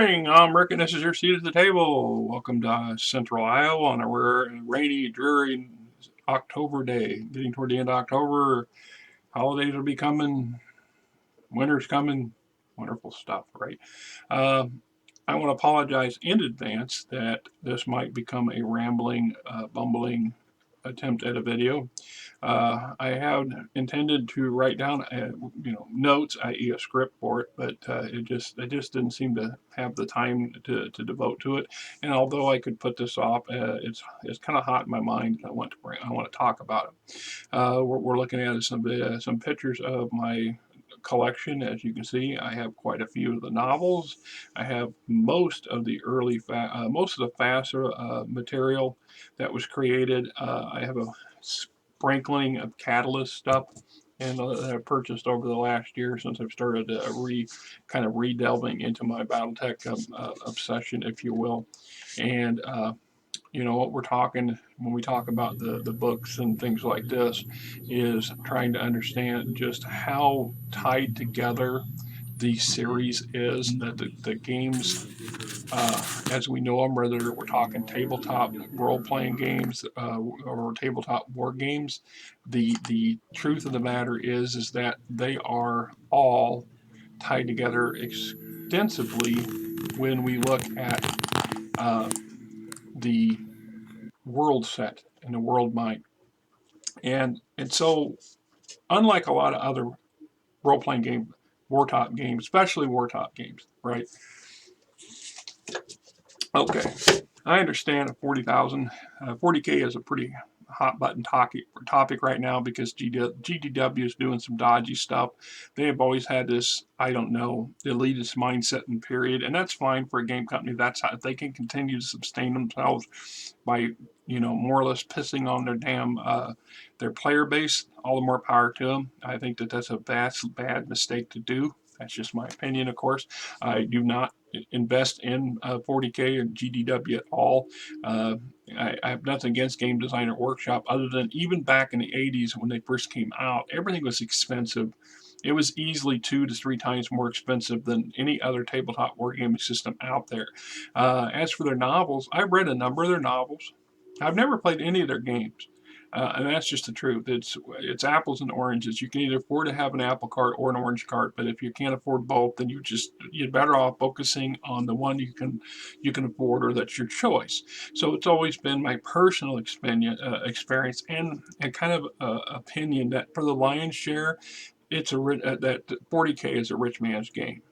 morning, I'm Rick and this is your seat at the table. Welcome to Central Iowa on a rainy, dreary October day. Getting toward the end of October, holidays will be coming, winter's coming, wonderful stuff, right? Uh, I want to apologize in advance that this might become a rambling, bumbling attempt at a video. I have intended to write down, notes, i.e., a script for it, but it just didn't seem to have the time to devote to it. And although I could put this off, it's kind of hot in my mind. I want to talk about it. We're looking at some pictures of my collection. As you can see, I have quite a few of the novels. I have most of the most of the FASA material that was created. I have a sprinkling of Catalyst stuff and that I've purchased over the last year since I've started kind of re-delving into my BattleTech obsession, if you will. And what we're talking when we talk about the books and things like this is trying to understand just how tied together the series is, that the games as we know them, whether we're talking tabletop role-playing games or tabletop war games. The truth of the matter is that they are all tied together extensively when we look at the world set and the world mind. And so, unlike a lot of other role-playing game, war-top games, especially war-top games, right? Okay, I understand a 40,000, 40K is a pretty hot button topic right now because GDW is doing some dodgy stuff. They have always had this, I don't know, elitist mindset and period, and that's fine for a game company. That's how if they can continue to sustain themselves by, more or less pissing on their player base, all the more power to them. I think that's a bad mistake to do. That's just my opinion, of course. I do not invest in 40K and GDW at all. I have nothing against Game Designer Workshop other than even back in the 80s when they first came out, everything was expensive. It was easily 2 to 3 times more expensive than any other tabletop wargaming system out there. As for their novels, I've read a number of their novels. I've never played any of their games. And that's just the truth. It's apples and oranges. You can either afford to have an apple cart or an orange cart, but if you can't afford both, then you're better off focusing on the one you can afford or that's your choice. So it's always been my personal experience and kind of opinion that for the lion's share, that 40K is a rich man's game.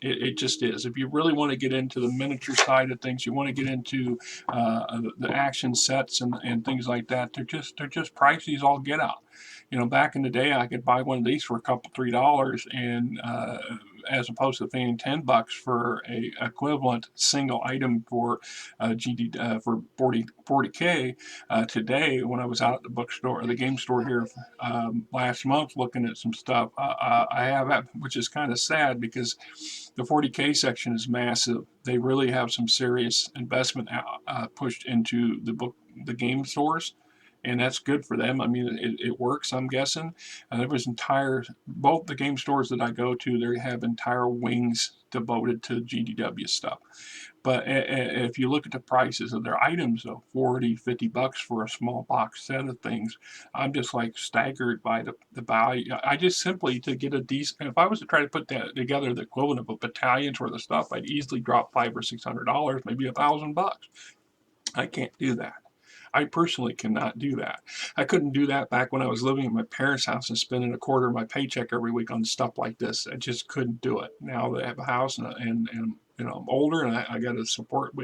It just is. If you really want to get into the miniature side of things, you want to get into the action sets and things like that. They're just pricey as all get out. Back in the day, I could buy one of these for a couple $3, and as opposed to paying $10 for a equivalent single item for for 40K. Today, when I was out at the bookstore or the game store here last month looking at some stuff, I have, which is kind of sad because the 40K section is massive. They really have some serious investment pushed into the game stores, and that's good for them. I mean, it works, I'm guessing. There was both the game stores that I go to, they have entire wings devoted to GDW stuff. But if you look at the prices of their items, though, $40-50 for a small box set of things, I'm just like staggered by the value. I just simply to get a decent. If I was to try to put that together, the equivalent of a battalion's worth of stuff, I'd easily drop $500 or $600, maybe $1,000. I can't do that. I personally cannot do that. I couldn't do that back when I was living at my parents' house and spending a quarter of my paycheck every week on stuff like this. I just couldn't do it. Now that I have a house and I'm older and I got to support,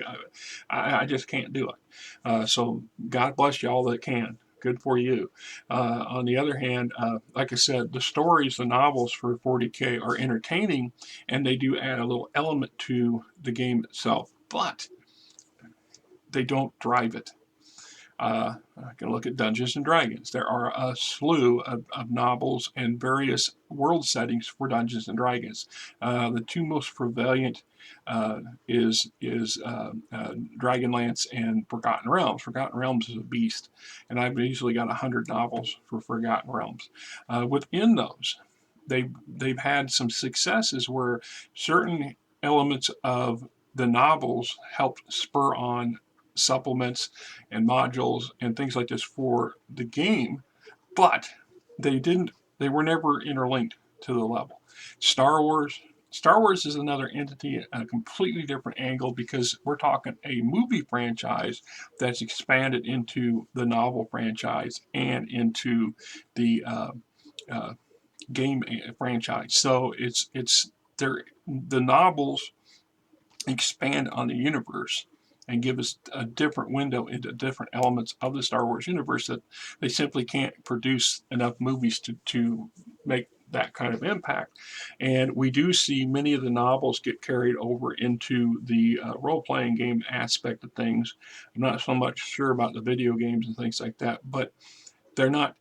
I just can't do it. So God bless you all that can. Good for you. On the other hand, like I said, the stories, the novels for 40K are entertaining, and they do add a little element to the game itself, but they don't drive it. I can look at Dungeons and Dragons. There are a slew of novels and various world settings for Dungeons and Dragons. The two most prevalent is Dragonlance and Forgotten Realms. Forgotten Realms is a beast, and I've easily got 100 novels for Forgotten Realms. Within those, they've had some successes where certain elements of the novels helped spur on supplements and modules and things like this for the game, but they were never interlinked to the level. Star Wars Star Wars is another entity, a completely different angle, because we're talking a movie franchise that's expanded into the novel franchise and into the uh, game franchise. So it's the novels expand on the universe and give us a different window into different elements of the Star Wars universe that they simply can't produce enough movies to make that kind of impact. And we do see many of the novels get carried over into the role-playing game aspect of things. I'm not so much sure about the video games and things like that, but they're not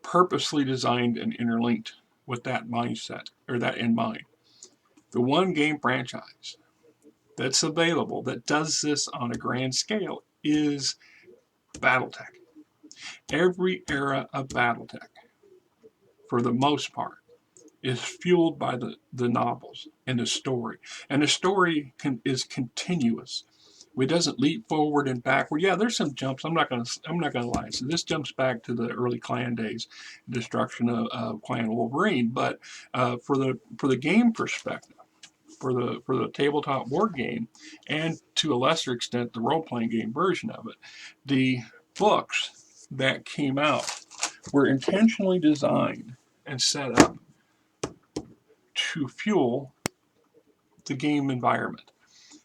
purposely designed and interlinked with that mindset or that in mind. The one game franchise that's available that does this on a grand scale is BattleTech. Every era of BattleTech, for the most part, is fueled by the novels and the story. And the story is continuous. It doesn't leap forward and backward. Yeah, there's some jumps. I'm not gonna lie. So this jumps back to the early Clan days, destruction of Clan Wolverine. But for the game perspective, for the tabletop board game, and to a lesser extent the role-playing game version of it, the books that came out were intentionally designed and set up to fuel the game environment.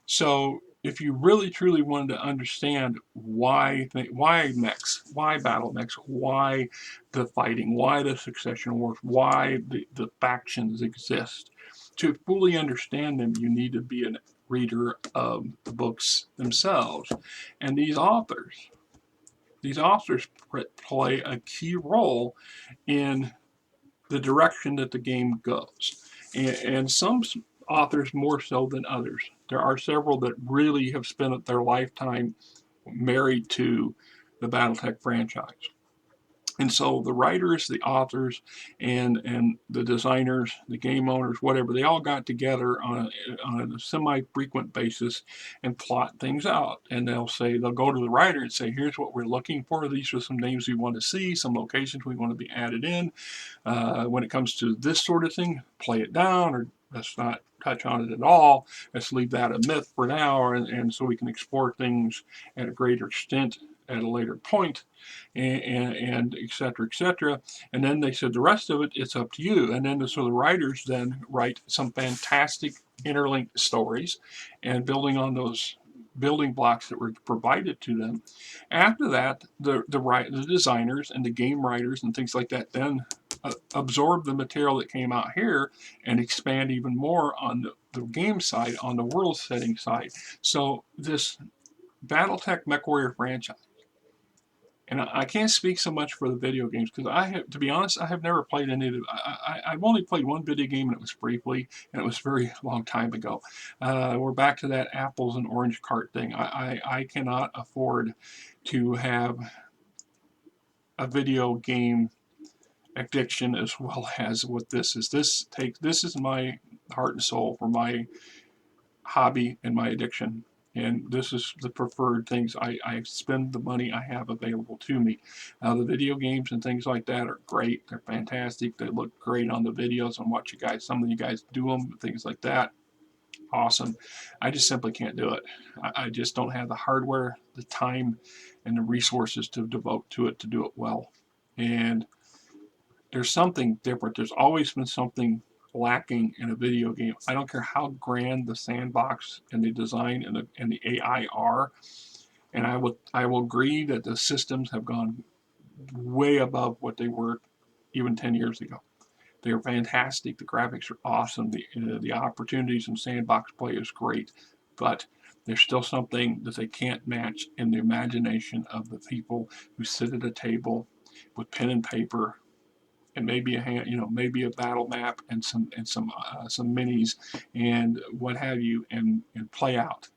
So if you really truly wanted to understand why mechs, why battle mechs, why the fighting, why the succession wars, why the factions exist, to fully understand them, you need to be a reader of the books themselves. And these authors play a key role in the direction that the game goes. And some authors more so than others. There are several that really have spent their lifetime married to the BattleTech franchise. And so the writers, the authors, and the designers, the game owners, whatever, they all got together on a semi-frequent basis and plot things out. And they'll go to the writer and say, here's what we're looking for. These are some names we want to see, some locations we want to be added in. When it comes to this sort of thing, play it down, or let's not touch on it at all. Let's leave that a myth for now, and so we can explore things at a greater extent at a later point, and et cetera, et cetera. And then they said the rest of it, it's up to you. And then so the writers then write some fantastic interlinked stories, and building on those building blocks that were provided to them. After that, the designers and the game writers and things like that then absorb the material that came out here and expand even more on the game side, on the world setting side. So this BattleTech MechWarrior franchise, and I can't speak so much for the video games, because to be honest, I have never played any of them. I've only played one video game, and it was briefly, and it was a very long time ago. We're back to that apples and orange cart thing. I cannot afford to have a video game addiction as well as what this is. This is my heart and soul for my hobby and my addiction. And this is the preferred things. I spend the money I have available to me. The video games and things like that are great. They're fantastic. They look great on the videos and watch some of you guys do them, things like that. Awesome. I just simply can't do it. I just don't have the hardware, the time, and the resources to devote to it to do it well. And there's something different. There's always been something lacking in a video game. I don't care how grand the sandbox and the design and the AI are, and I will agree that the systems have gone way above what they were even 10 years ago. They are fantastic. The graphics are awesome. The opportunities in sandbox play is great, but there's still something that they can't match in the imagination of the people who sit at a table with pen and paper and maybe maybe a battle map and some minis and what have you, and play out,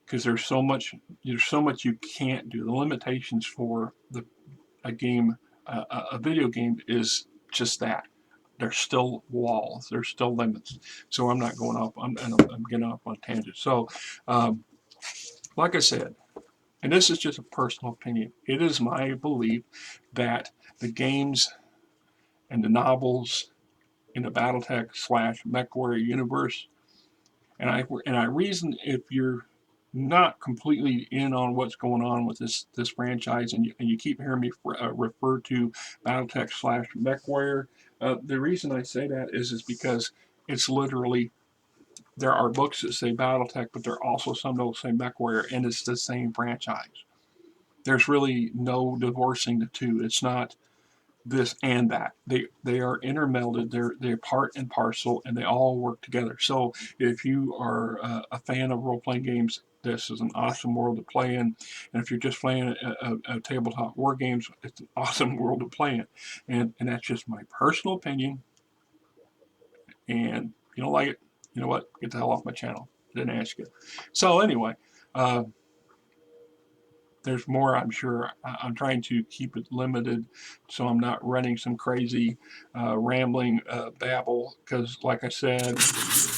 because there's so much you can't do. The limitations for a game, a video game, is just that. there's still walls, there's still limits. So I'm not going off. I'm getting off on tangents. So, like I said, and this is just a personal opinion, it is my belief that the games and the novels in the BattleTech / MechWarrior universe, and I reason if you're not completely in on what's going on with this franchise, and you keep hearing me refer to BattleTech / MechWarrior, the reason I say that is because it's literally, there are books that say BattleTech, but there are also some that will say MechWarrior, and it's the same franchise. There's really no divorcing the two. It's not this and that. They are intermelded. They're part and parcel, and they all work together. So if you are a fan of role playing games, this is an awesome world to play in. And if you're just playing a tabletop war games, it's an awesome world to play in. And that's just my personal opinion. And if you don't like it, you know what? Get the hell off my channel. I didn't ask you. So anyway, there's more, I'm sure. I'm trying to keep it limited so I'm not running some crazy rambling babble, because like I said,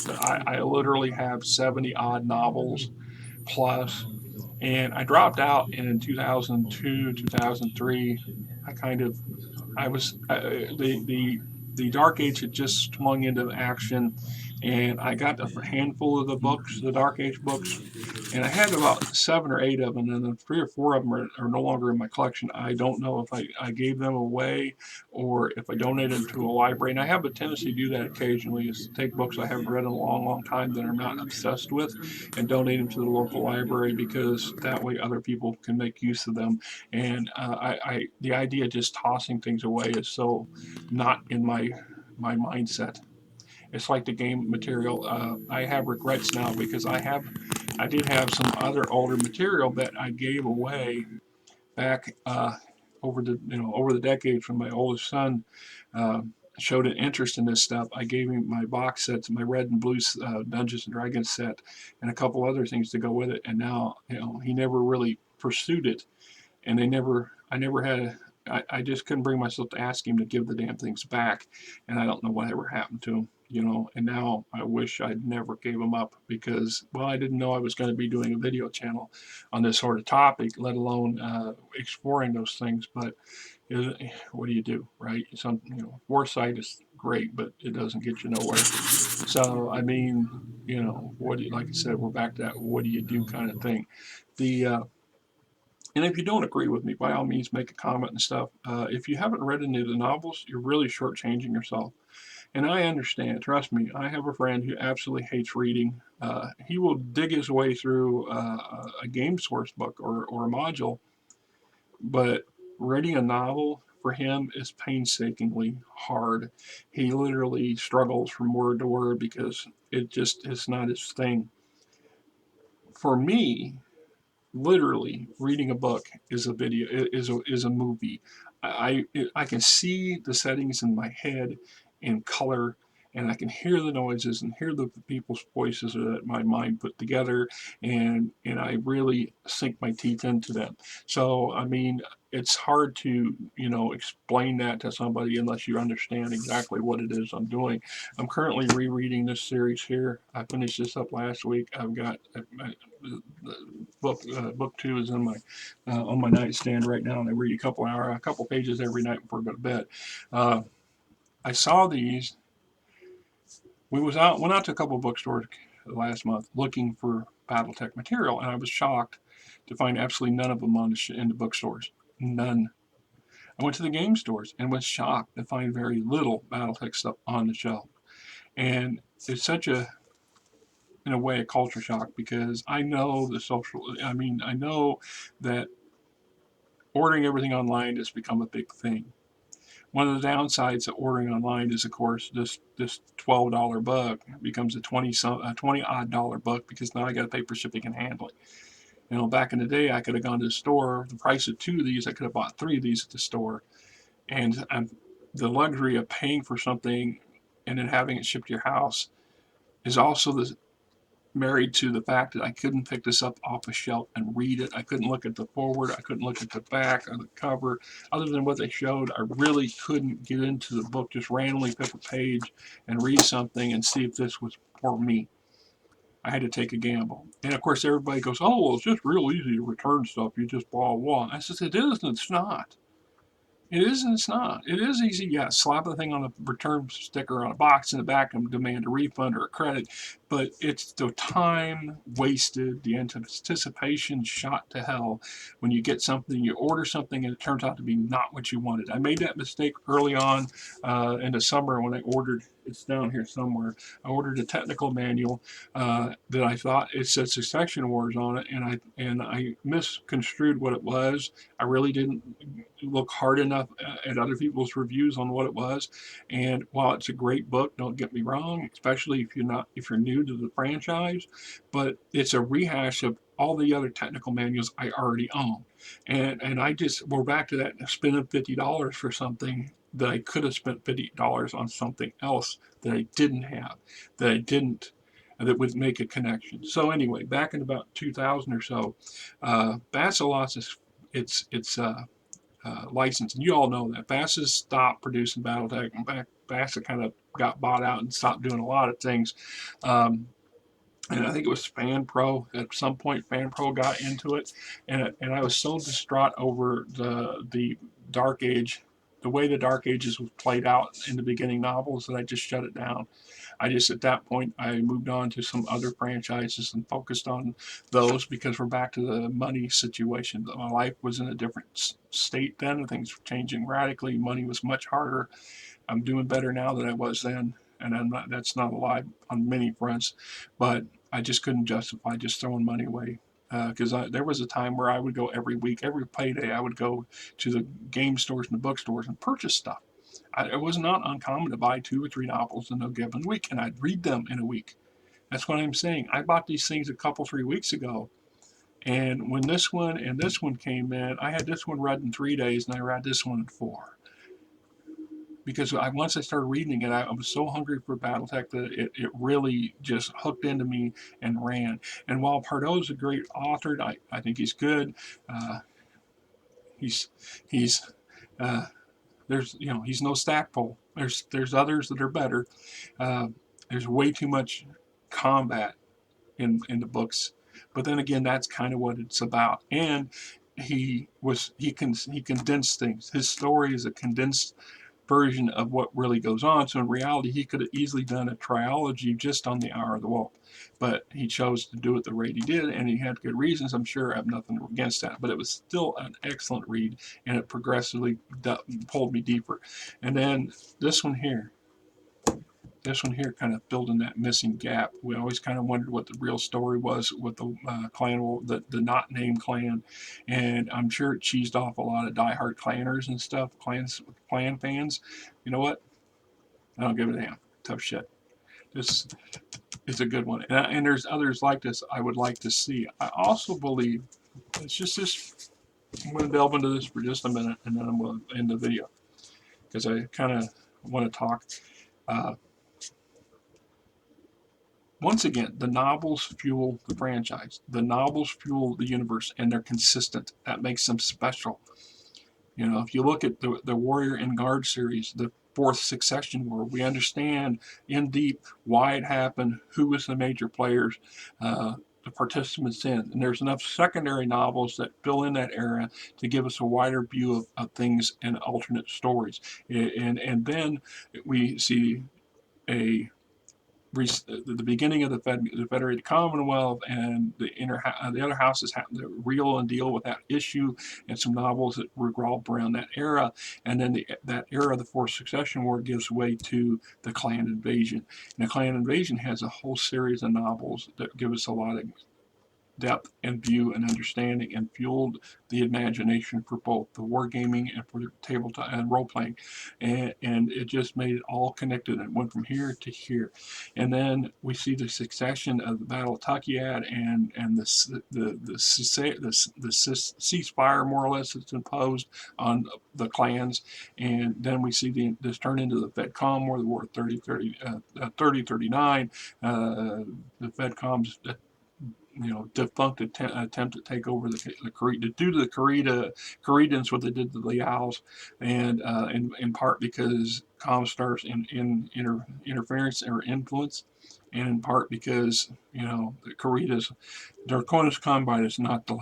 I literally have 70 odd novels plus, and I dropped out in 2002, 2003. The Dark Age had just swung into action, and I got a handful of the books, the Dark Age books, and I had about 7 or 8 of them, and then 3 or 4 of them are no longer in my collection. I don't know if I gave them away or if I donated them to a library, and I have a tendency to do that occasionally, is to take books I haven't read in a long, long time that I'm not obsessed with and donate them to the local library, because that way other people can make use of them. And the idea of just tossing things away is so not in my mindset. It's like the game material. I have regrets now because I did have some other older material that I gave away back over the decades when my oldest son uh, showed an interest in this stuff. I gave him my box sets, my red and blue Dungeons and Dragons set, and a couple other things to go with it. And now, he never really pursued it, and I never had. I just couldn't bring myself to ask him to give the damn things back, and I don't know what ever happened to him. And now I wish I'd never gave them up, because, well, I didn't know I was going to be doing a video channel on this sort of topic, let alone exploring those things. But what do you do, right? Foresight is great, but it doesn't get you nowhere. So, I mean, like I said, we're back to that what do you do kind of thing. The And if you don't agree with me, by all means, make a comment and stuff. If you haven't read any of the novels, you're really shortchanging yourself. And I understand. Trust me, I have a friend who absolutely hates reading. He will dig his way through a game source book or a module, but reading a novel for him is painstakingly hard. He literally struggles from word to word because it's not his thing. For me, literally reading a book is a video, is a movie. I can see the settings in my head in color, and I can hear the noises and hear the people's voices that my mind put together, and I really sink my teeth into them. So I mean, it's hard to explain that to somebody unless you understand exactly what it is I'm doing. I'm currently rereading this series here. I finished this up last week. I've got book 2 is on my nightstand right now, and I read a couple pages every night before I go to bed. I saw these. Went out to a couple bookstores last month looking for BattleTech material, and I was shocked to find absolutely none of them in the bookstores. None. I went to the game stores and was shocked to find very little BattleTech stuff on the shelf. And it's such in a way, a culture shock, because I know I know that ordering everything online has become a big thing. One of the downsides of ordering online is, of course, this $12 book becomes a 20 odd dollar book, because now I got to pay for shipping and handling. Back in the day, I could have gone to the store. The price of 2 of these, I could have bought 3 of these at the store, and the luxury of paying for something and then having it shipped to your house is also married to the fact that I couldn't pick this up off a shelf and read it. I couldn't look at the forward. I couldn't look at the back or the cover. Other than what they showed, I really couldn't get into the book, just randomly pick a page and read something and see if this was for me. I had to take a gamble. And of course, everybody goes, oh, well, it's just real easy to return stuff. You just blah, blah. I said, it is and it's not. It is and it's not. It is easy, yeah. Slap the thing on a return sticker on a box in the back and demand a refund or a credit, but it's the time wasted, the anticipation shot to hell when you get something, you order something, and it turns out to be not what you wanted. I made that mistake early on in the summer when I ordered. It's down here somewhere. I ordered a technical manual that I thought it said Succession Wars on it, and I misconstrued what it was. I really didn't look hard enough at other people's reviews on what it was. And while it's a great book, don't get me wrong, especially if you're new to the franchise, but it's a rehash of all the other technical manuals I already own. And we're back to that spending $50 for something that I could have spent $50 on something else that I didn't have, that would make a connection. So anyway, back in about 2000 or so, Batsa lost its license. And you all know that. BASA stopped producing BattleTech, and BASA kind of got bought out and stopped doing a lot of things. And I think it was FanPro. At some point, FanPro got into it, and I was so distraught over the Dark Age, the way the Dark Ages was played out in the beginning novels, that I just shut it down. At that point, I moved on to some other franchises and focused on those because we're back to the money situation. My life was in a different state then, and things were changing radically. Money was much harder. I'm doing better now than I was then, and that's not a lie on many fronts, but I just couldn't justify just throwing money away. Because there was a time where I would go every week, every payday, I would go to the game stores and the bookstores and purchase stuff. It was not uncommon to buy 2 or 3 novels in a given week, and I'd read them in a week. That's what I'm saying. I bought these things a couple, 3 weeks ago, and when this one and this one came in, I had this one read in 3 days, and I read this one in 4. Because once I started reading it, I was so hungry for BattleTech that it really just hooked into me and ran. And while Pardo's a great author, I think he's good. He's he's uh, he's no Stackpole. There's others that are better. Uh, there's way too much combat in the books, but then again, that's kind of what it's about. And he condensed things. His story is a condensed version of what really goes on. So in reality, he could have easily done a trilogy just on the Hour of the Wolf, but he chose to do it the rate he did, and he had good reasons. I'm sure I have nothing against that, but it was still an excellent read, and it progressively pulled me deeper. And then this one here. This one here kind of filled in that missing gap. We always kind of wondered what the real story was with the clan, the not named clan, and I'm sure it cheesed off a lot of diehard clanners and stuff, clan fans. You know what? I don't give a damn. Tough shit. This is a good one, and there's others like this I would like to see. I also believe it's just this. I'm going to delve into this for just a minute, and then I'm going to end the video because I kind of want to talk. Once again, the novels fuel the franchise. The novels fuel the universe, and they're consistent. That makes them special. If you look at the Warrior and Guard series, the fourth Succession War, we understand in deep why it happened, who was the major players, the participants in. And there's enough secondary novels that fill in that era to give us a wider view of things and alternate stories. And then we see the beginning of the Federated Commonwealth, and the other houses have to reel and deal with that issue, and some novels that revolve around that era. And then that era of the Fourth Succession War gives way to the Clan Invasion. And the Clan Invasion has a whole series of novels that give us a lot of depth and view and understanding, and fueled the imagination for both the wargaming and for the tabletop and role playing, and it just made it all connected. It went from here to here, and then we see the succession of the BattleTech and the ceasefire more or less that's imposed on the clans, and then we see this turn into the FedCom War, the War 3039, the FedCom's defunct attempt to take over the Korea, due to the Koreans, what they did to the Liaos, and in part because Comstar's interference or influence, and in part because the Korea's Draconis Combine is not the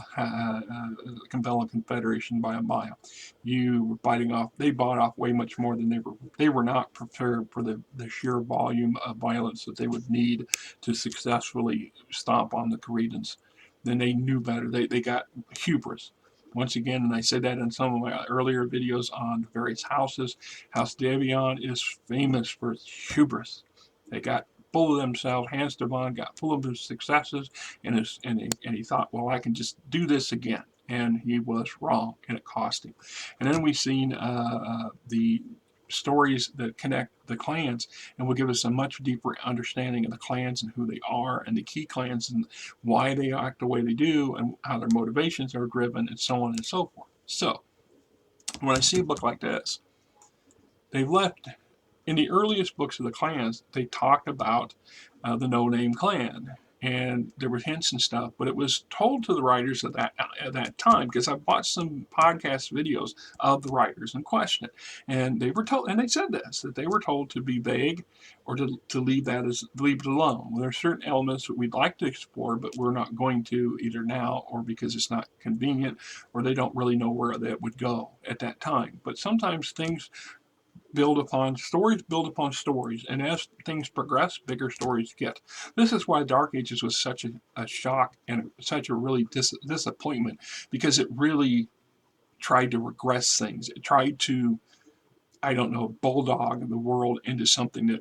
compelling Confederation by a mile. You were biting off. They bought off way much more than they were not prepared for the sheer volume of violence that they would need to successfully stomp on the Koreans. Then they knew better. They got hubris. Once again, and I said that in some of my earlier videos on various houses, House Davion is famous for its hubris. They got full of themselves. Hans Devon got full of his successes, and he thought, well, I can just do this again. And he was wrong, and it cost him. And then we've seen the stories that connect the clans and will give us a much deeper understanding of the clans and who they are and the key clans and why they act the way they do and how their motivations are driven and so on and so forth. So when I see a book like this, they've left in the earliest books of the clans, they talked about the no-name clan, and there were hints and stuff, but it was told to the writers at that time, because I've watched some podcast videos of the writers in question, and they were told, and they said this, that they were told to be vague or to leave it alone. Well, there are certain elements that we'd like to explore, but we're not going to either now or because it's not convenient or they don't really know where that would go at that time. But sometimes things build upon stories, and as things progress, bigger stories get. This is why Dark Ages was such a shock and such a really disappointment, because it really tried to regress things. It tried to, I don't know, bulldog the world into something that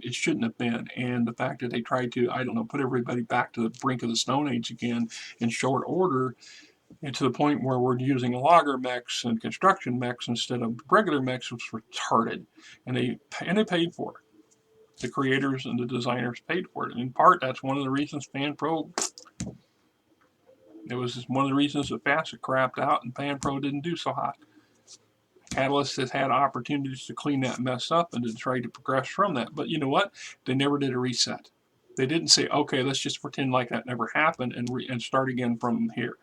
it shouldn't have been. And the fact that they tried to, I don't know, put everybody back to the brink of the Stone Age again in short order, and to the point where we're using logger mechs and construction mechs instead of regular mechs, was retarded. And they paid for it. The creators and the designers paid for it. And in part, that's one of the reasons FanPro, it was one of the reasons that Facet crapped out and FanPro didn't do so hot. Catalyst has had opportunities to clean that mess up and to try to progress from that. But you know what? They never did a reset. They didn't say, okay, let's just pretend like that never happened and start again from here.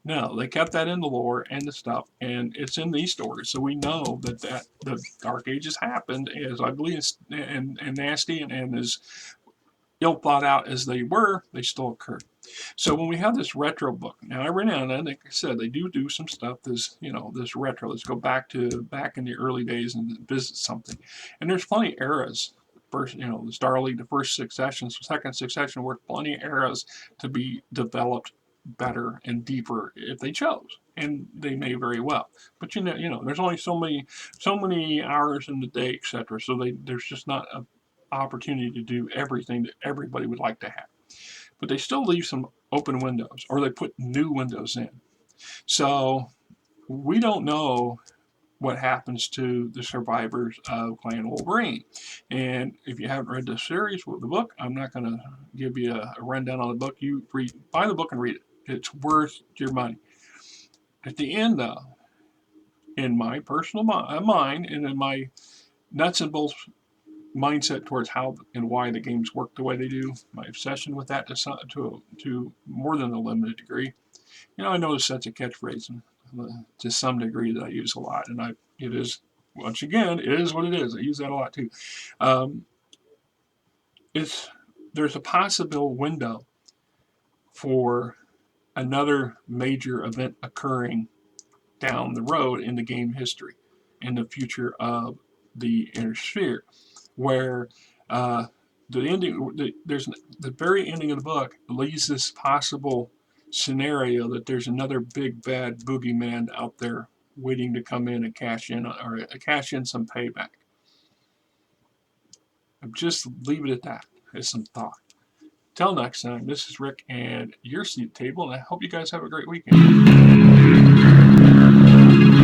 No, they kept that in the lore and the stuff, and it's in these stories. So we know that the Dark Ages happened as ugly and nasty and as ill thought out as they were, they still occurred. So when we have this retro book, now every now and then, like I said, they do some stuff. This retro. Let's go back in the early days and visit something. And there's plenty of eras. First, the Star League, the first succession, second succession, were plenty of eras to be developed better and deeper if they chose, and they may very well. But there's only so many hours in the day, etc. So there's just not an opportunity to do everything that everybody would like to have. But they still leave some open windows, or they put new windows in. So we don't know what happens to the survivors of Clan Wolverine. And if you haven't read the series with the book, I'm not going to give you a rundown on the book. You buy the book and read it. It's worth your money. At the end, though, in my personal mind and in my nuts and bolts mindset towards how and why the games work the way they do, my obsession with that to more than a limited degree. I notice that's a catchphrase to some degree that I use a lot, and it is, once again, it is what it is. I use that a lot too. There's a possible window for another major event occurring down the road in the game history, in the future of the Inner Sphere, where there's the very ending of the book leaves this possible scenario that there's another big bad boogeyman out there waiting to come in and cash in some payback. Just leave it at that as some thought. Till next time, this is Rick and your seat table, and I hope you guys have a great weekend.